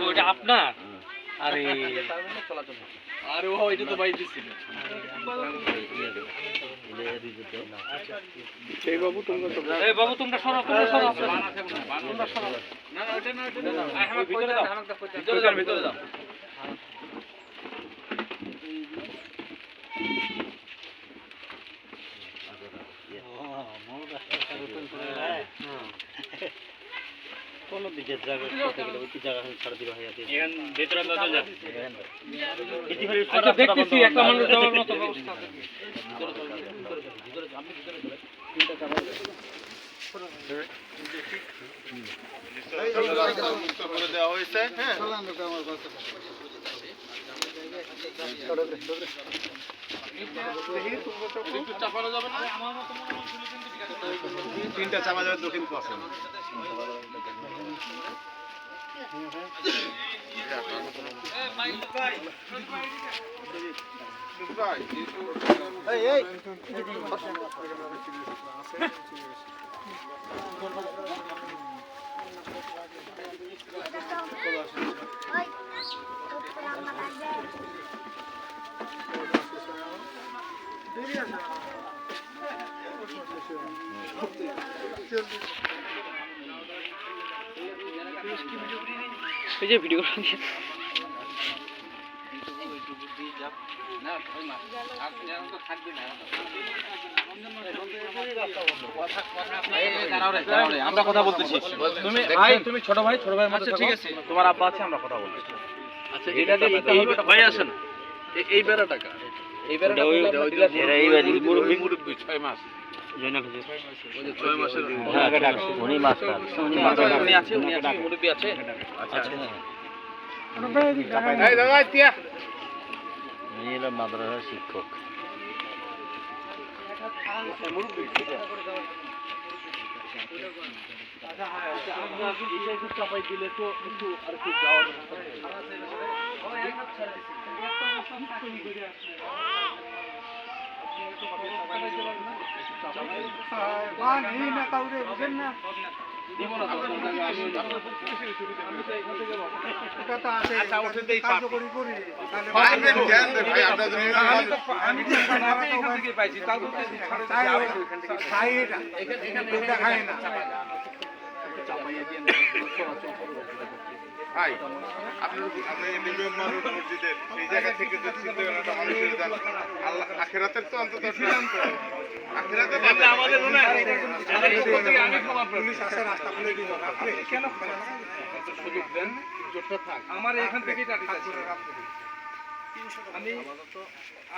ওটা আপনার? আরে আরে ও এটা তো ভাই দিছিল। এই বাবু তোমরা সরো তোমরা সরো তোমরা সরো। না না ওটা না ওটা না আমার ভিতরে দাও ভিতরে দাও। কোন দিকে জায়গা করতে গেলে ওই জায়গা ছাড় দিবা হয়ে যাচ্ছে এখান ভিতরে দাও যা আচ্ছা দেখতেছি একটা মানুষ যাওয়ার মতো ব্যবস্থা আছে ভিতরে আমি ভিতরে তিনটা চালা মুক্ত করে দেওয়া হয়েছে হ্যাঁ আমার কথা একটু চাপানো যাবে না আমার মত মনে হয় তিনটা চাপা যাবে দক্ষিণ পাশে এই যে ভিডিও আমরা কথা বলতেছি তুমি ভাই তুমি ছোট ভাই মধ্যে ঠিক আছে তোমার আব্বা আছে আমরা কথা বলতেছি আচ্ছা এটা ভাই আসেন এই বেড়া টাকা এই বেড়াটা এই বাড়ি মুরব্বি 6 মাস জয়নাল হুজুর ওই যে 6 মাসের উনি মাস্টার উনি আছে মুরব্বি আছে আচ্ছা এই দাদা তিয়া উনি হলো মাদ্রাসার শিক্ষক মুরব্বি আচ্ছা আমরা যদি এই কিছু চাপাই দিলে তো একটু আর কি যাওয়ার ভাই আপনার মসজিদের সেই জায়গা থেকে মানুষের আল্লাহ আখেরাতের তো অন্তত সুযোগ দেন আমার এখান থেকে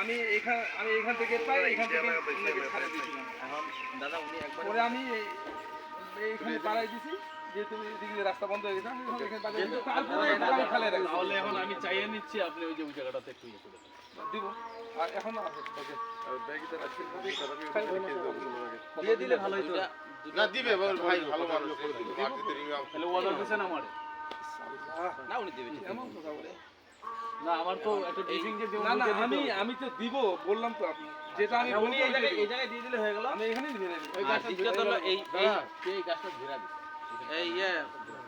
আমি এখান থেকে পাই এখান থেকে দাদা উনি একবার আমি এইখানে বাড়াই দিছি যে তুমি এদিকে রাস্তা বন্ধ হয়ে গেছে তাহলে এখন আমি চাইয়ে নিচ্ছি আপনি ওই যে ওই জায়গাটাতে একটু ইয়ে করে দিব আর এখন দিয়ে দিলে ভালো হতো না দিবে ভাই ভালো মানুষ করে দিবে আর যদি তাহলে ওয়াদা দিবেন আমারে না উনি দিবেন এমন কথা বলে না আমার তো একটা ডিসিং যে দেব না আমি তো দিব বললাম তো আপনি যেটা আমি বলি এই জায়গায় দিয়ে দিলে হয়ে গেল আমি এখানেই ধরে দিই ওই গাছটা হলো এই গাছটা ধরে দিই এই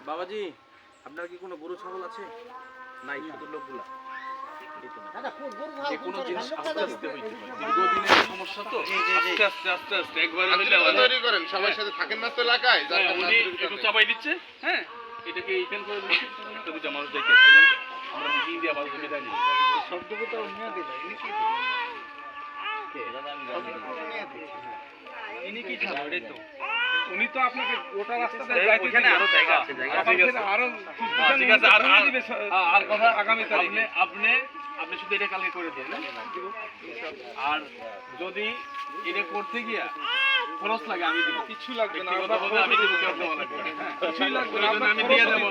বাবাজি আপনার কি কোনো গরু ছাগল আছে নাই শুধু লোকগুলা যে কোনো জিনিস আস্তে আস্তে হইতে পারে দীর্ঘদিনের সমস্যা তো আস্তে আস্তে একবারে মিলে তৈরি করেন সবার সাথে থাকেন না তো এলাকায় উনি একটু চাপাই দিচ্ছে হ্যাঁ এটাকে এইখান করে দিচ্ছি একটা দুটো মানুষ দেখে আমরা মিটিং দিয়ে আবার জমি দাঁড়িয়ে শব্দকে তো নিয়ে দিল ইনি কি ছিল এটাই তো উনি তো আপনাকে গোটা রাস্তাতে যাইতে ওখানে আরো জায়গা আছে আরো ঠিক আছে আর কথা আগামী তারিখে আপনি শুধু এটা কালকে করে দেন আর যদি এটা করতে গিয়া খরচ লাগে আমি দিব কিছু লাগবে না আমি দিব কেউ দেওয়া লাগবে কিছুই লাগবে না আমি দিয়ে দেব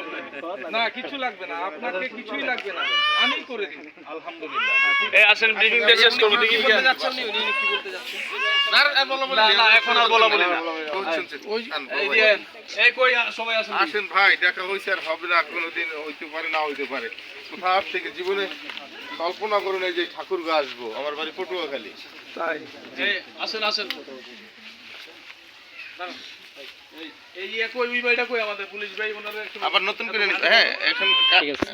না কিছু লাগবে না আপনাকে কিছুই লাগবে না আমি করে দিব আলহামদুলিল্লাহ এই আসেন ব্রিফিং দিয়ে শেষ করব দেখি কি বলতে যাচ্ছেন উনি কি বলতে যাচ্ছেন না এখন আর বলা বলি না এই কই সবাই আসেন ভাই দেখা হইছে আর হবে না কোনোদিন হইতে পারে না হইতে পারে কোথা থেকে জীবনে কল্পনা করুন এই যে ঠাকুরগা আসবো আমার বাড়ি পটুয়াখালী তাই আসেন এই কই ওই ভাইটা কই আমাদের পুলিশ ভাই ওনারা আবার নতুন করে হ্যাঁ এখন ঠিক আছে।